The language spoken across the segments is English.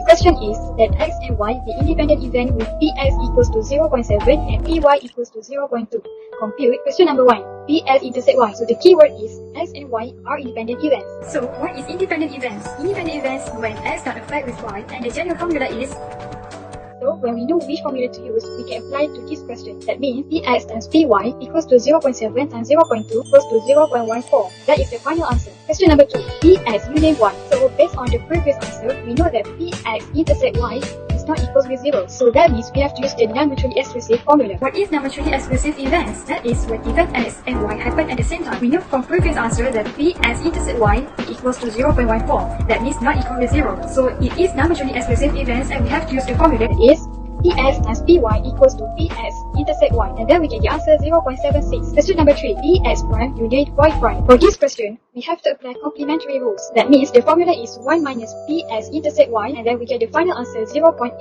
the question is that X and Y, the independent event with PS equals to 0.7 and PY equals to 0.2. Compute question number 1, PS intersect Y. So the keyword is X and Y are independent events. So what is independent events? Independent events when X not affect with Y, and the general formula is, so when we know which formula to use, we can apply to this question. That means Px times Py equals to 0.7 times 0.2 equals to 0.14. That is the final answer. Question number 2. Px, you name 1. So based on the previous answer, we know that Px intersect Y is not equals with 0. So that means we have to use the non-mutually exclusive formula. What is non-mutually exclusive events? That is when event X and Y happen at the same time. We know from previous answer that Px intersect Y equals to 0.14. That means not equal to 0. So it is non-mutually exclusive events, and we have to use the formula that is Px times Py equals to Px intersect Y, and then we get the answer 0.76. Question number 3. Px prime union Y prime. For this question, we have to apply complementary rules. That means the formula is 1 minus Px intersect Y, and then we get the final answer 0.86.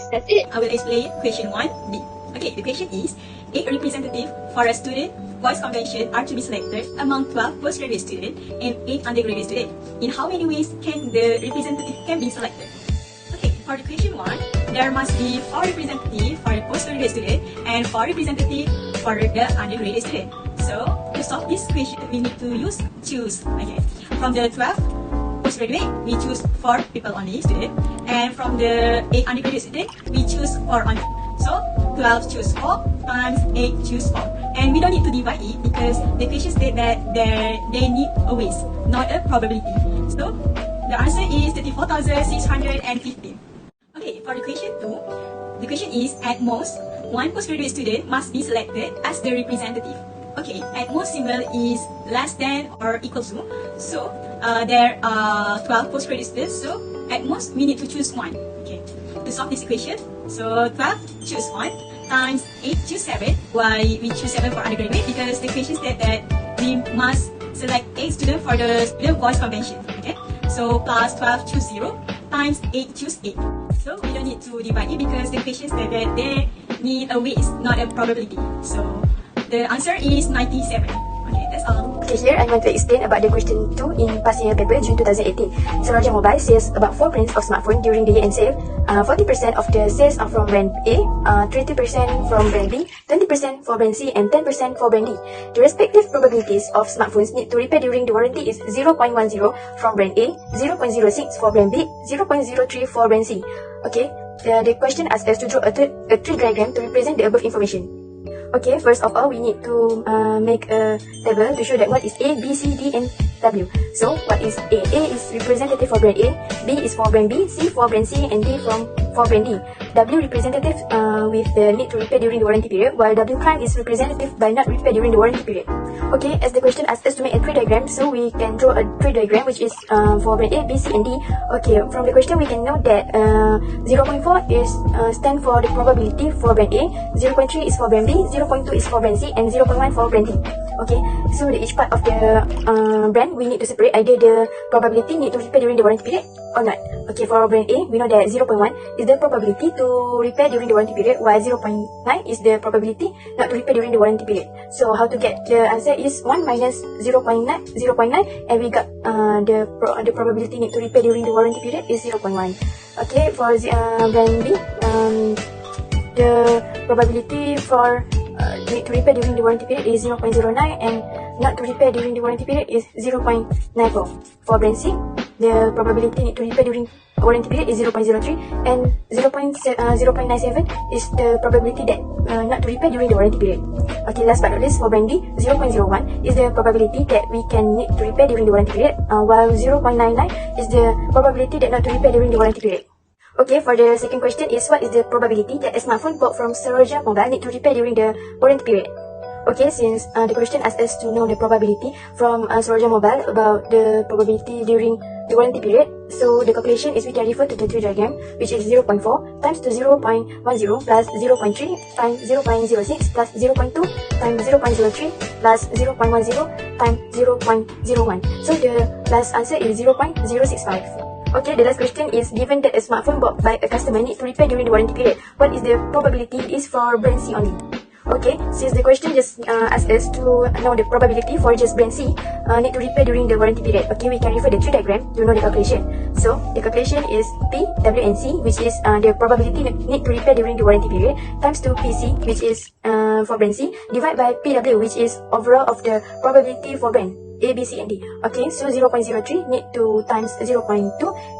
That's it. I will explain question 1b. Okay, the question is, 8 representatives for a student voice convention are to be selected among 12 postgraduate students and 8 undergraduate students. In how many ways can the representative can be selected? Okay, for the question 1, there must be 4 representatives for a postgraduate student and 4 representatives for the undergraduate student. So, to solve this question, we need to choose. Okay, from the 12 postgraduate, we choose 4 people only student, and from the 8 undergraduate student, we choose 4 only. So, 12 choose 4 times 8 choose 4. And we don't need to divide it because the question states that they need a ways, not a probability. So, the answer is 34,615. Okay, for the question 2, the question is, at most, 1 postgraduate student must be selected as the representative. Okay, at most symbol is less than or equal to. So, there are 12 postgraduate students, so at most we need to choose 1. Okay, to solve this equation, so 12 choose 1 times 8 choose 7. Why we choose 7 for undergraduate? Because the question said that we must select 8 students for the student voice convention. Okay, so plus 12 choose 0 times 8 choose 8. So we don't need to divide it because the question said that they need a ways, not a probability. So the answer is 97. Okay, that's all. Okay, here I'm going to explain about the question 2 in past year paper June 2018. Suraja Mobile sells about 4 brands of smartphone during the year-end sale. 40% of the sales are from brand A, 30% from brand B, 20% for brand C, and 10% for brand D. The respective probabilities of smartphones need to repair during the warranty is 0.10 from brand A, 0.06 for brand B, 0.03 for brand C. Okay, the question asks us to draw a tree diagram to represent the above information. Okay, first of all, we need to make a table to show that what is A, B, C, D, and W. So, what is A? A is representative for brand A, B is for brand B, C for brand C, and D for brand D. W representative with the need to repair during the warranty period, while W prime is representative by not repair during the warranty period. Okay, as the question asks us to make a tree diagram, so we can draw a tree diagram which is for brand A, B, C, and D. Okay, from the question we can know that 0.4 is stand for the probability for brand A, 0.3 is for brand B, 0.2 is for brand C, and 0.1 for brand D. Okay, so each part of the brand we need to separate either the probability need to repair during the warranty period or not. Okay, for brand A, we know that 0.1 is the probability to repair during the warranty period, while 0.9 is the probability not to repair during the warranty period. So how to get the answer is 1 minus 0.9, and we got the probability need to repair during the warranty period is 0.1. Okay, for brand B, the probability for need to repair during the warranty period is 0.09, and not to repair during the warranty period is 0.94. For brand C, the probability need to repair during warranty period is 0.03, and 0.97 is the probability that not to repair during the warranty period. Okay, last but not least, for brand D, 0.01 is the probability that we can need to repair during the warranty period, while 0.99 is the probability that not to repair during the warranty period. Okay, for the second question is, what is the probability that a smartphone bought from Suraja Mobile need to repair during the warranty period? Okay, since the question asks us to know the probability from Suraja Mobile about the probability during the warranty period, so the calculation is we can refer to the tree diagram, which is 0.4 times to 0.10 plus 0.3 times 0.06 plus 0.2 times 0.03 plus 0.10 times 0.01. So the last answer is 0.065. Okay, the last question is, given that a smartphone bought by a customer need to repair during the warranty period, what is the probability is for brand C only? Okay, since the question just asks us to know the probability for just brand C need to repair during the warranty period. Okay, we can refer the tree diagram to know the calculation. So the calculation is P, W and C, which is the probability need to repair during the warranty period, times 2 PC, which is for brand C, divide by PW, which is overall of the probability for brand A, B, C and D. Okay, so 0.03 need to times 0.2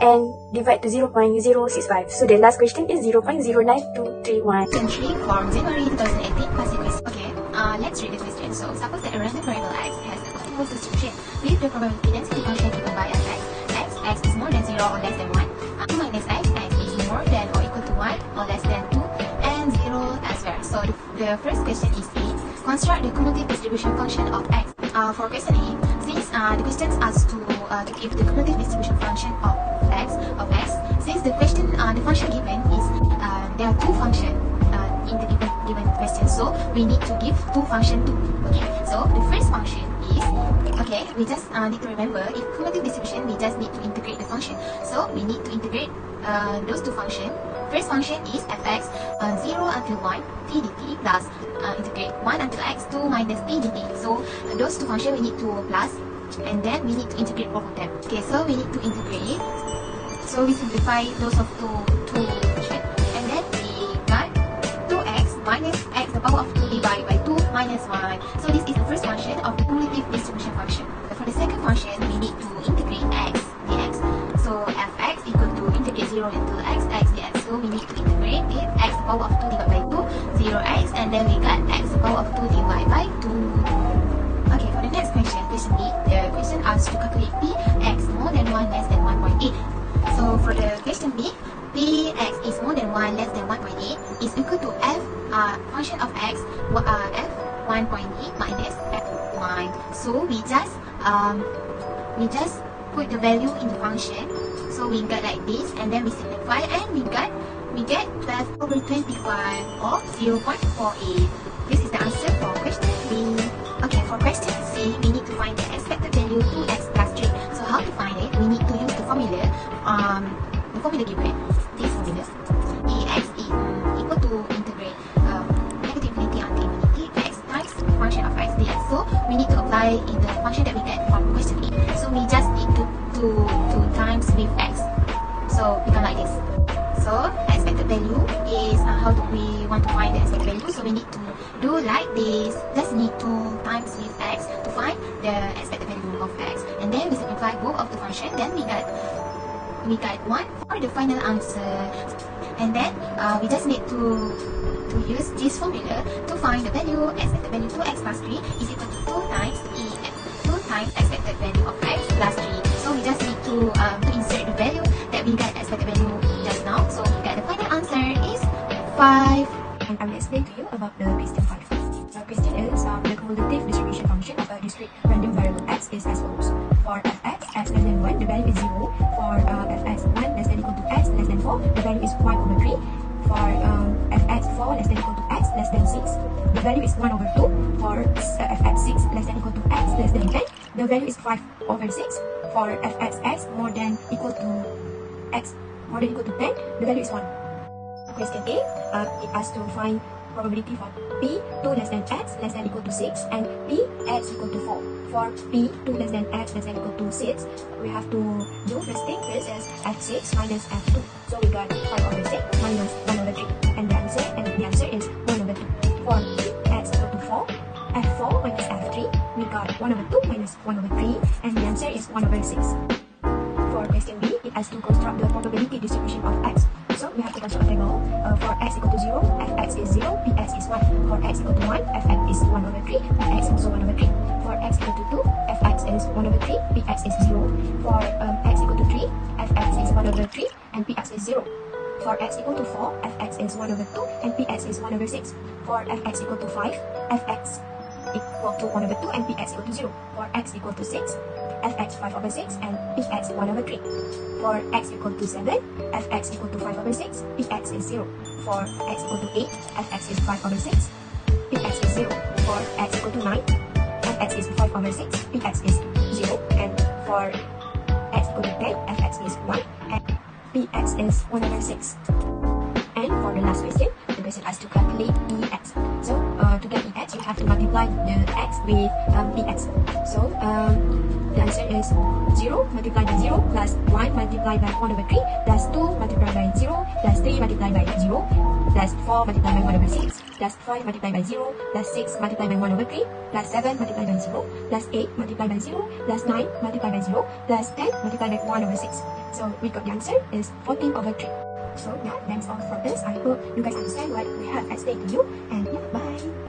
and divide to 0.065. So the last question is 0.09231. Question 3 from January 2018 past quiz. Okay, let's read the question. So suppose that a random variable x has a continuous distribution with the probability density function given by fx. X is more than 0 or less than 1. 2 minus x is more than or equal to 1 or less than 2 and 0 as well. So the first question is A. Construct the cumulative distribution function of x. For question A, since the question asks to give the cumulative distribution function of x, since the question the function given is there are two functions in the given question, so we need to give two functions too. Okay, so the first function is we just need to remember if cumulative distribution we just need to integrate the function, so we need to integrate those two functions. First function is fx 0 until 1 t dt plus integrate 1 until x 2 minus t dt. So those two functions we need to plus and then we need to integrate both of them. Okay, so we need to integrate. So we simplify those of two functions and then we got 2x minus x the power of 2 divided by 2 minus 1. So this is the first function of the cumulative distribution function. For the second function we need to integrate x dx. So fx equal to integrate 0 into x dx. So we need to integrate it x the power of 2 divided by 2 0x and then we got x the power of 2 divided by 2. Okay, for the next question, question B, the question asks to calculate p x more than 1 less than 1.8. So for the question B, p x is more than 1 less than 1.8 is equal to f function of x f 1.8 minus f1. So we just put the value in the function. So we got like this and then we simplify and we get 12 over 25 or 0.48. This is the answer for question B. Okay, for question C, we need to find the expected value 2x plus 3. So how to find it? We need to use the formula given. This formula, ax is equal to integrate negative infinity until infinity x times function of x dx. So we need to apply in the function that we get from question A. So we just need to times with x. So become like this. So expected value is how do we want to find the expected value? So we need to do like this. Just need to times with x to find the expected value of x, and then we simplify both of the function. Then we got 1 for the final answer, and then we just need to use this formula to find the value. Expected value 2x plus 3 is equal to 2 times expected value of x plus 3. So we just need to insert the value that we got expected value just now. So we got the final answer is 5. And I will explain to you about the question 5. Question is the cumulative distribution function of a discrete random variable x is as follows. For fx x less than 1, the value is 0. For fx 1 less than equal to x less than 4, the value is 1 over 3. For fx 4 less than equal to x less than 6, the value is 1 over 2. For fx 6 less than equal to x less than 10, the value is 5 over 6. For fx more than equal to x more than equal to 10, the value is 1. Question A, it asks to find probability for p 2 less than x less than equal to 6 and p x equal to 4. For p 2 less than x less than equal to 6, we have to do first thing first as f6 minus f2. So we got 5 over 6 minus 1 over 3, and the answer is 1 over 2. For p x equal to 4, f4 minus f3, we got 1 over 2 minus 1 over 3, and the answer is 1 over 6. For question B, it has to construct the probability distribution of x. So we have to construct a table. For x equal to 0, fx is 0, px is 1. For x equal to 1, fx is 1 over 3, px is also 1 over 3. For x equal to 2, fx is 1 over 3, px is 0. For x equal to 3, fx is 1 over 3, and px is 0. For x equal to 4, fx is 1 over 2, and px is 1 over 6. For fx equal to 5, fx equal to 1 over 2, and px equal to 0. For x equal to 6, fx 5 over 6, and px 1 over 3. For x equal to 7, fx equal to 5 over 6, px is 0. For x equal to 8, fx is 5 over 6, px is 0. For x equal to 9, fx is 5 over 6, px is 0. And for x equal to 10, fx is 1, and px is 1 over 6. And for the last question, the question asks to calculate px. So get EX, you have to multiply the X with EX. So the answer is 0 multiplied by 0 plus 1 multiplied by 1 over 3 plus 2 multiplied by 0 plus 3 multiplied by 0 plus 4 multiplied by 1 over 6 plus 5 multiplied by 0 plus 6 multiplied by 1 over 3 plus 7 multiplied by 0 plus 8 multiplied by 0 plus 9 multiplied by 0 plus 10 multiplied by 1 over 6. So we got the answer is 14 over 3. So yeah, that's all for this. I hope you guys understand what we have at stake to you, and yeah, bye.